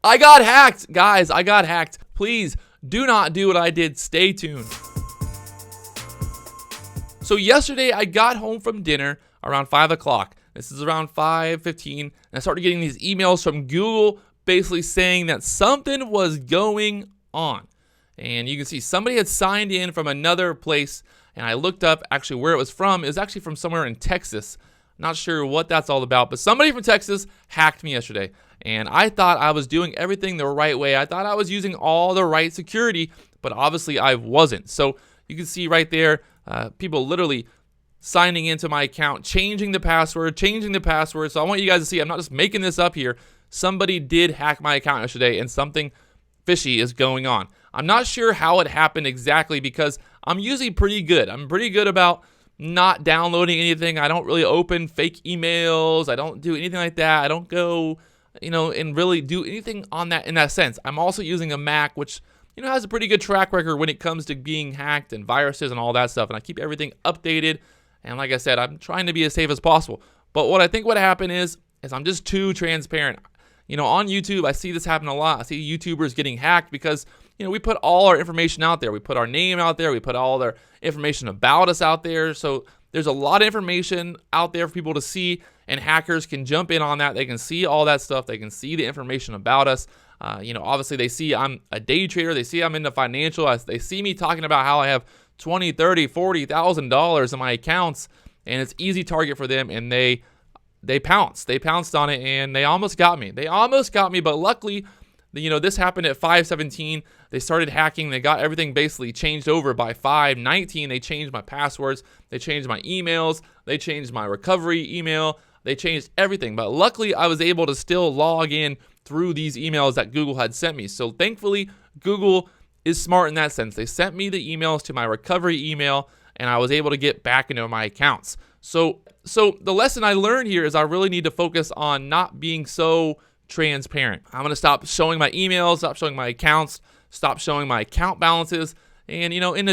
I got hacked, guys. I got hacked. Please do not do what I did. Stay tuned. So yesterday I got home from dinner around 5 o'clock. This is around 5:15, and I started getting these emails from Google basically saying that something was going on. And you can see somebody had signed in from another place, and I looked up actually where it was from. It was actually from somewhere in Texas. Not sure what that's all about, but somebody from Texas hacked me yesterday. And I thought I was doing everything the right way. I thought I was using all the right security, but obviously I wasn't. So you can see right there, people literally signing into my account, changing the password. So I want you guys to see, I'm not just making this up here. Somebody did hack my account yesterday, and something fishy is going on. I'm not sure how it happened exactly because I'm usually pretty good. I'm pretty good about not downloading anything. I don't really open fake emails. I don't do anything like that. I don't go, and really do anything on that in that sense. I'm also using a Mac, which, has a pretty good track record when it comes to being hacked and viruses and all that stuff. And I keep everything updated. And like I said, I'm trying to be as safe as possible. But what I think what happened is I'm just too transparent. On YouTube, I see this happen a lot. I see YouTubers getting hacked because, we put all our information out there. We put our name out there. We put all their information about us out there. So there's a lot of information out there for people to see, and hackers can jump in on that. They can see all that stuff. They can see the information about us. Obviously they see I'm a day trader. They see I'm into financial. They see me talking about how I have $20,000, $30,000, $40,000 in my accounts, and it's easy target for them, and they pounced. They pounced on it, and they almost got me. But luckily, this happened at 5:17. They started hacking. They got everything basically changed over by 5:19. They changed my passwords. They changed my emails. They changed my recovery email. They changed everything. But luckily, I was able to still log in through these emails that Google had sent me. So thankfully, Google is smart in that sense. They sent me the emails to my recovery email, and I was able to get back into my accounts. So the lesson I learned here is I really need to focus on not being so transparent. I'm going to stop showing my emails, stop showing my accounts, stop showing my account balances. And, in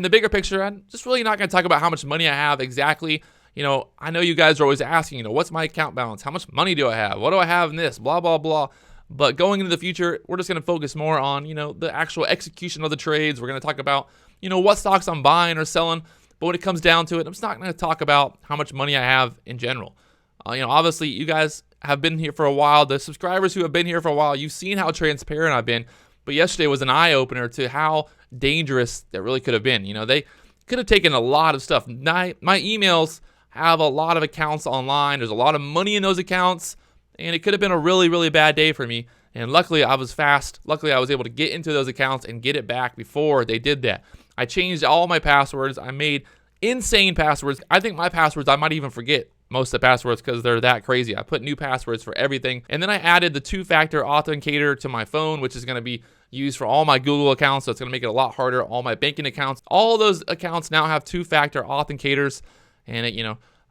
the bigger picture, I'm just really not going to talk about how much money I have exactly. I know you guys are always asking, what's my account balance? How much money do I have? What do I have in this? Blah, blah, blah. But going into the future, we're just going to focus more on, the actual execution of the trades. We're going to talk about, what stocks I'm buying or selling. But when it comes down to it, I'm just not going to talk about how much money I have in general. Obviously, you guys have been here for a while. The subscribers who have been here for a while, you've seen how transparent I've been. But yesterday was an eye-opener to how dangerous that really could have been. They could have taken a lot of stuff. My emails have a lot of accounts online. There's a lot of money in those accounts. And it could have been a really, really bad day for me. And luckily, I was fast. Luckily, I was able to get into those accounts and get it back before they did that. I changed all my passwords. I made insane passwords. I think my passwords, I might even forget most of the passwords because they're that crazy. I put new passwords for everything. And then I added the two-factor authenticator to my phone, which is going to be used for all my Google accounts. So it's going to make it a lot harder. All my banking accounts, all those accounts now have two-factor authenticators. And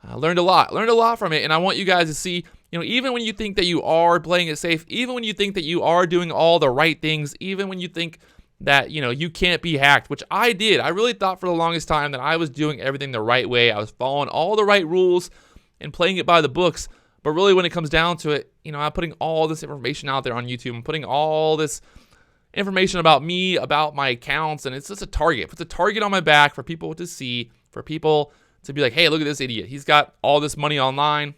I learned a lot from it. And I want you guys to see, even when you think that you are playing it safe, even when you think that you are doing all the right things, even when you think that, you can't be hacked, which I did. I really thought for the longest time that I was doing everything the right way. I was following all the right rules and playing it by the books. But really, when it comes down to it, I'm putting all this information out there on YouTube. I'm putting all this information about me, about my accounts, and it's just a target. It's a target on my back for people to see, for people to be like, hey, look at this idiot. He's got all this money online.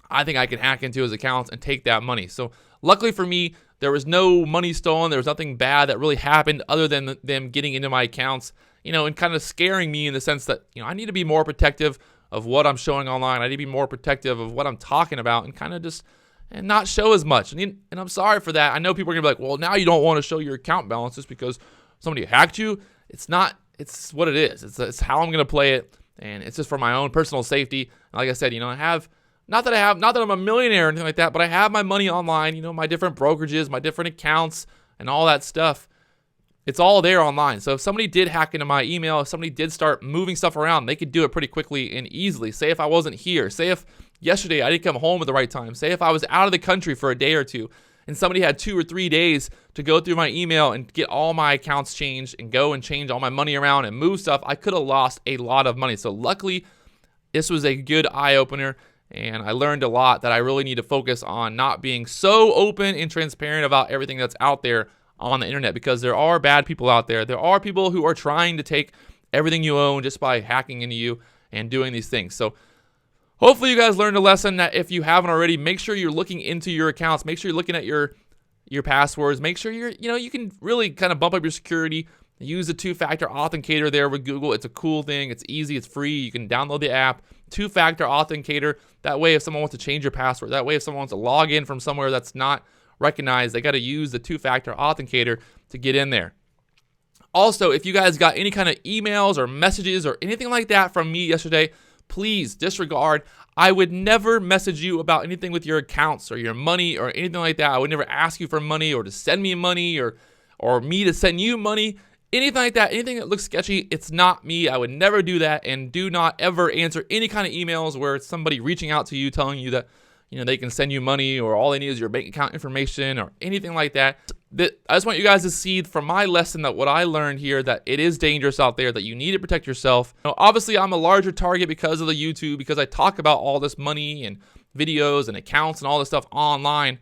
I think I can hack into his accounts and take that money. So luckily for me, there was no money stolen. There was nothing bad that really happened other than them getting into my accounts, and kind of scaring me in the sense that, I need to be more protective of what I'm showing online. I need to be more protective of what I'm talking about and kind of just and not show as much. And I'm sorry for that. I know people are going to be like, well, now you don't want to show your account balance just because somebody hacked you. It's not. It's what it is. It's how I'm going to play it. And it's just for my own personal safety. And like I said, I have, not that I'm a millionaire or anything like that, but I have my money online, my different brokerages, my different accounts, and all that stuff. It's all there online. So if somebody did hack into my email, if somebody did start moving stuff around, they could do it pretty quickly and easily. Say if I wasn't here, say if yesterday I didn't come home at the right time, say if I was out of the country for a day or two, and somebody had 2 or 3 days to go through my email and get all my accounts changed and go and change all my money around and move stuff, I could have lost a lot of money. So luckily, this was a good eye-opener. And I learned a lot that I really need to focus on not being so open and transparent about everything that's out there on the internet, because there are bad people out there. There are people who are trying to take everything you own just by hacking into you and doing these things. So hopefully you guys learned a lesson that if you haven't already, make sure you're looking into your accounts. Make sure you're looking at your passwords. Make sure you can really kind of bump up your security. Use the two-factor authenticator there with Google. It's a cool thing. It's easy. It's free. You can download the app. Two-factor authenticator. That way, if someone wants to change your password, that way if someone wants to log in from somewhere that's not recognized, they got to use the two-factor authenticator to get in there. Also, if you guys got any kind of emails or messages or anything like that from me yesterday, please disregard. I would never message you about anything with your accounts or your money or anything like that. I would never ask you for money or to send me money or me to send you money. Anything like that, anything that looks sketchy, it's not me. I would never do that. And do not ever answer any kind of emails where it's somebody reaching out to you telling you that they can send you money or all they need is your bank account information or anything like that. I just want you guys to see from my lesson that what I learned here, that it is dangerous out there, that you need to protect yourself. Obviously, I'm a larger target because of the YouTube, because I talk about all this money and videos and accounts and all this stuff online.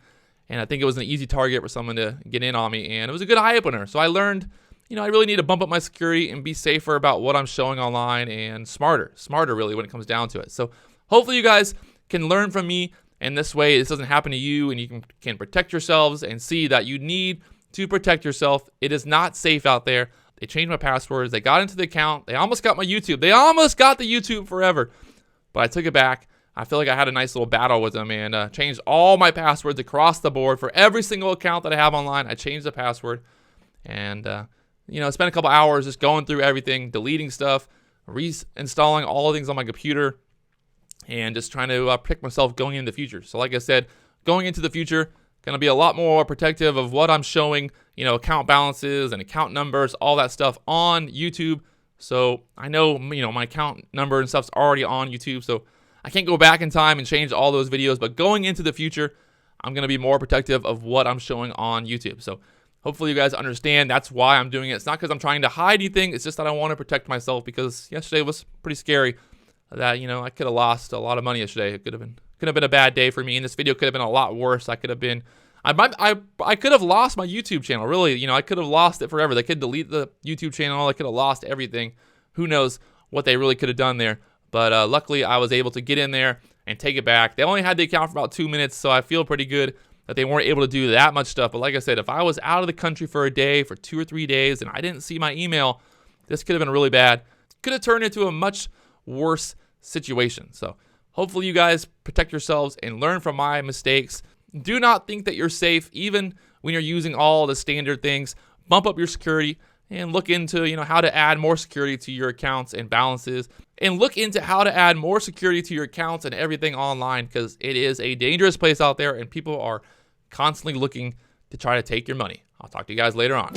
And I think it was an easy target for someone to get in on me. And it was a good eye-opener. So I learned, I really need to bump up my security and be safer about what I'm showing online, and smarter really when it comes down to it. So hopefully you guys can learn from me, and this way this doesn't happen to you, and you can protect yourselves and see that you need to protect yourself. It is not safe out there. They changed my passwords. They got into the account. They almost got my YouTube. They almost got the YouTube forever, but I took it back. I feel like I had a nice little battle with them, and changed all my passwords across the board for every single account that I have online. I changed the password, and spent a couple hours just going through everything, deleting stuff, reinstalling all the things on my computer, and just trying to protect myself going into the future. So like I said, going into the future, going to be a lot more protective of what I'm showing, account balances and account numbers, all that stuff on YouTube. So I know, my account number and stuff's already on YouTube, so I can't go back in time and change all those videos. But going into the future, I'm going to be more protective of what I'm showing on YouTube. So hopefully you guys understand that's why I'm doing it. It's not because I'm trying to hide anything. It's just that I want to protect myself, because yesterday was pretty scary. That I could have lost a lot of money yesterday. It could have been a bad day for me, and this video could have been a lot worse. I could have lost my YouTube channel. Really, I could have lost it forever. They could delete the YouTube channel. I could have lost everything. Who knows what they really could have done there? But luckily, I was able to get in there and take it back. They only had the account for about 2 minutes, so I feel pretty good that they weren't able to do that much stuff. But like I said, if I was out of the country for a day, for 2 or 3 days, and I didn't see my email, this could have been really bad. Could have turned into a much worse situation. So hopefully you guys protect yourselves and learn from my mistakes. Do not think that you're safe, even when you're using all the standard things. Bump up your security and look into, how to add more security to your accounts and balances, and look into how to add more security to your accounts and everything online, because it is a dangerous place out there and people are constantly looking to try to take your money. I'll talk to you guys later on.